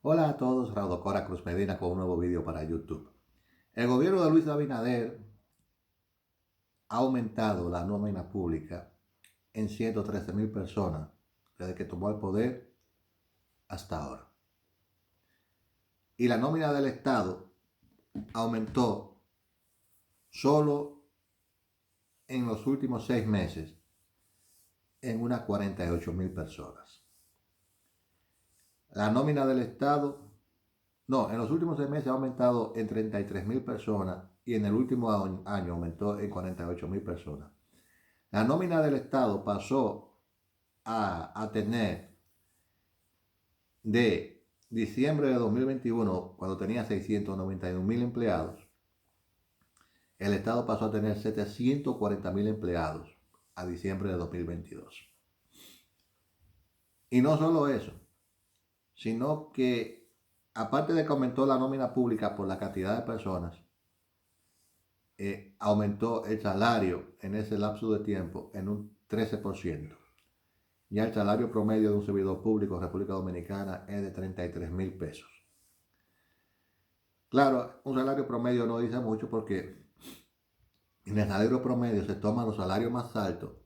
Hola a todos, Raudo Cora Cruz Medina con un nuevo vídeo para YouTube. El gobierno de Luis Abinader ha aumentado la nómina pública en 113,000 personas desde que tomó el poder hasta ahora. Y la nómina del Estado aumentó solo en los últimos 6 meses en unas 48,000 personas. La nómina del Estado, en los últimos 6 meses ha aumentado en 33,000 personas y en el último año aumentó en 48,000 personas. La nómina del Estado pasó a tener de diciembre de 2021, cuando tenía 691,000 empleados, el Estado pasó a tener 740,000 empleados a diciembre de 2022. Y no solo eso, sino que aparte de que aumentó la nómina pública por la cantidad de personas, aumentó el salario en ese lapso de tiempo en un 13%. Ya el salario promedio de un servidor público en República Dominicana es de 33,000 pesos. Claro, un salario promedio no dice mucho porque en el salario promedio se toman los salarios más altos,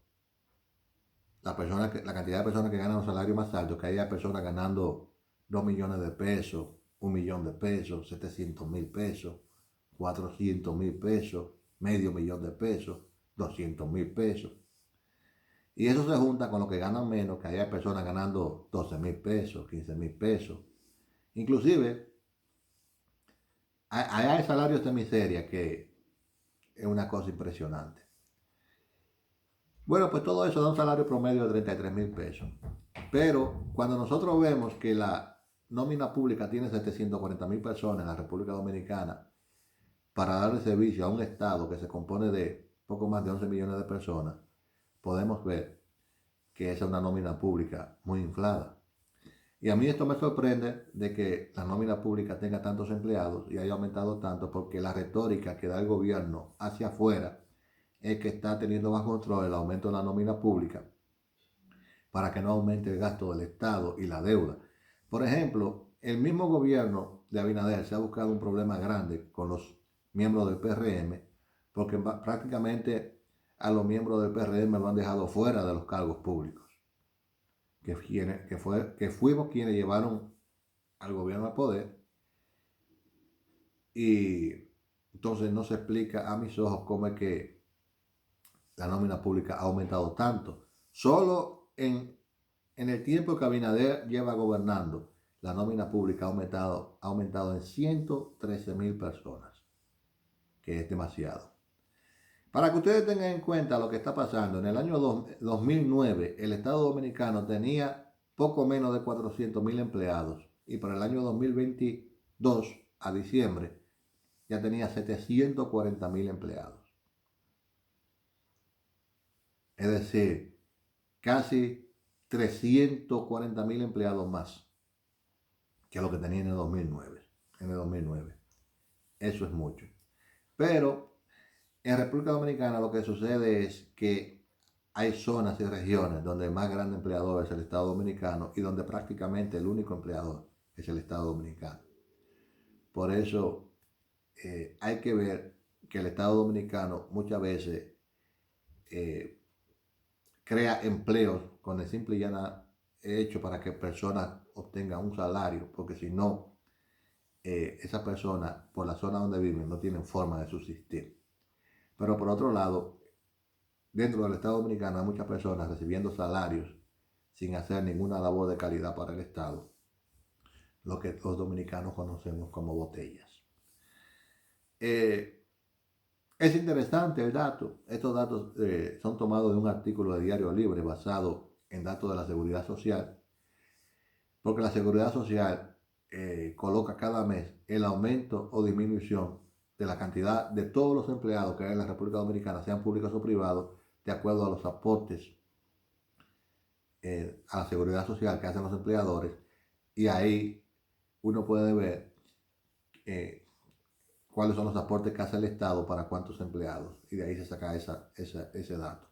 la cantidad de personas que ganan los salarios más altos, que haya personas ganando 2 millones de pesos, 1 millón de pesos, 700,000 pesos, 400,000 pesos, medio millón de pesos, 200,000 pesos. Y eso se junta con lo que ganan menos, que haya personas ganando 12,000 pesos, 15,000 pesos. Inclusive, hay salarios de miseria que es una cosa impresionante. Bueno, pues todo eso da un salario promedio de 33,000 pesos. Pero cuando nosotros vemos que la nómina pública tiene 740,000 personas en la República Dominicana para darle servicio a un Estado que se compone de poco más de 11 millones de personas, podemos ver que esa es una nómina pública muy inflada. Y a mí esto me sorprende de que la nómina pública tenga tantos empleados y haya aumentado tanto, porque la retórica que da el gobierno hacia afuera es que está teniendo bajo control el aumento de la nómina pública para que no aumente el gasto del Estado y la deuda. Por ejemplo, el mismo gobierno de Abinader se ha buscado un problema grande con los miembros del PRM, porque prácticamente a los miembros del PRM lo han dejado fuera de los cargos públicos, que fuimos quienes llevaron al gobierno al poder. Y entonces no se explica a mis ojos cómo es que la nómina pública ha aumentado tanto. Solo en el tiempo que Abinader lleva gobernando, la nómina pública ha aumentado en 113,000 personas, que es demasiado. Para que ustedes tengan en cuenta lo que está pasando, en el año 2009 el Estado Dominicano tenía poco menos de 400,000 empleados y para el año 2022 a diciembre ya tenía 740,000 empleados. Es decir, casi 340,000 empleados más que lo que tenía en el 2009. Eso es mucho. Pero en República Dominicana lo que sucede es que hay zonas y regiones donde el más grande empleador es el Estado Dominicano y donde prácticamente el único empleador es el Estado Dominicano. Por eso hay que ver que el Estado Dominicano muchas veces crea empleos con el simple y llano hecho para que personas obtengan un salario, porque si no, esas personas por la zona donde viven no tienen forma de subsistir. Pero por otro lado, dentro del Estado Dominicano hay muchas personas recibiendo salarios sin hacer ninguna labor de calidad para el Estado, lo que los dominicanos conocemos como botellas. Es interesante el dato. Estos datos son tomados de un artículo de Diario Libre basado en datos de la Seguridad Social, porque la Seguridad Social coloca cada mes el aumento o disminución de la cantidad de todos los empleados que hay en la República Dominicana, sean públicos o privados, de acuerdo a los aportes a la Seguridad Social que hacen los empleadores, y ahí uno puede ver cuáles son los aportes que hace el Estado para cuántos empleados, y de ahí se saca ese dato.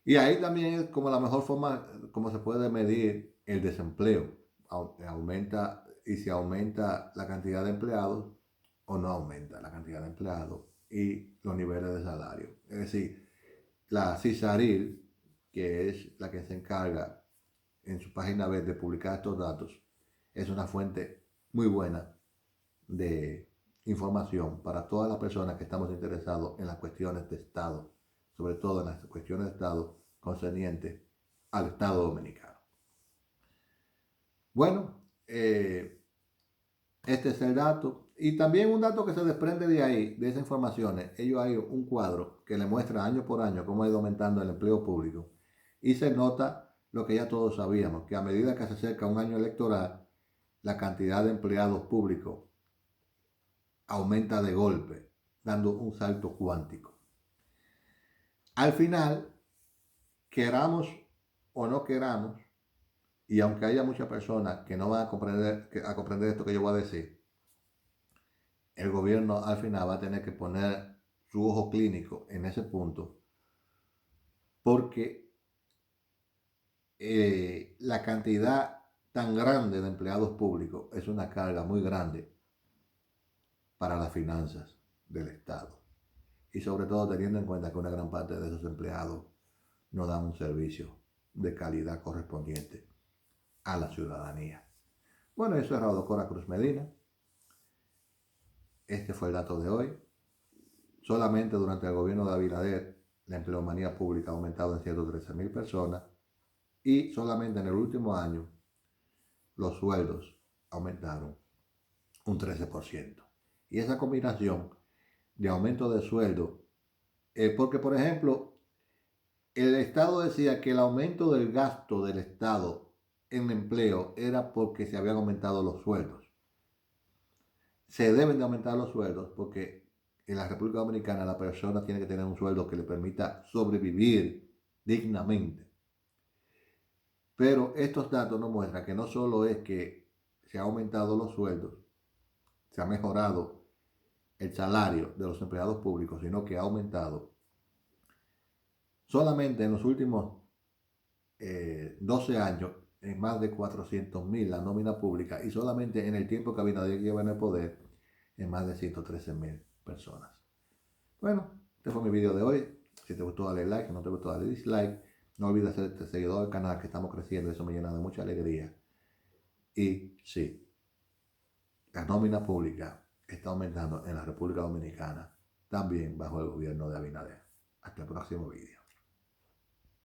Y ahí también es como la mejor forma como se puede medir el desempleo. aumenta, y si aumenta la cantidad de empleados o no aumenta la cantidad de empleados y los niveles de salario. Es decir, la CISARIL, que es la que se encarga en su página web de publicar estos datos, es una fuente muy buena de información para todas las personas que estamos interesados en las cuestiones de Estado, sobre todo en las cuestiones de Estado concernientes al Estado dominicano. Bueno, este es el dato. Y también un dato que se desprende de ahí, de esas informaciones, ellos hay un cuadro que le muestra año por año cómo ha ido aumentando el empleo público. Y se nota lo que ya todos sabíamos, que a medida que se acerca un año electoral, la cantidad de empleados públicos aumenta de golpe, dando un salto cuántico. Al final, queramos o no queramos, y aunque haya muchas personas que no van a comprender esto que yo voy a decir, el gobierno al final va a tener que poner su ojo clínico en ese punto, porque la cantidad tan grande de empleados públicos es una carga muy grande para las finanzas del Estado. Y sobre todo teniendo en cuenta que una gran parte de esos empleados no dan un servicio de calidad correspondiente a la ciudadanía. Bueno, eso es Raúl Cora Cruz Medina. Este fue el dato de hoy. Solamente durante el gobierno de Abinader, la empleomanía pública ha aumentado en 113,000 personas y solamente en el último año los sueldos aumentaron un 13%. Y esa combinación de aumento de sueldo, porque por ejemplo, el Estado decía que el aumento del gasto del Estado en empleo era porque se habían aumentado los sueldos. Se deben de aumentar los sueldos porque en la República Dominicana la persona tiene que tener un sueldo que le permita sobrevivir dignamente. Pero estos datos nos muestran que no solo es que se han aumentado los sueldos, se ha mejorado el salario de los empleados públicos, sino que ha aumentado solamente en los últimos 12 años en más de 400,000 la nómina pública y solamente en el tiempo que Abinader lleva en el poder en más de 113,000 personas. Bueno, este fue mi video de hoy. Si te gustó dale like, si no te gustó dale dislike. No olvides hacerte seguidor del canal, que estamos creciendo, eso me llena de mucha alegría. Y sí, la nómina pública está aumentando en la República Dominicana, también bajo el gobierno de Abinader. Hasta el próximo video.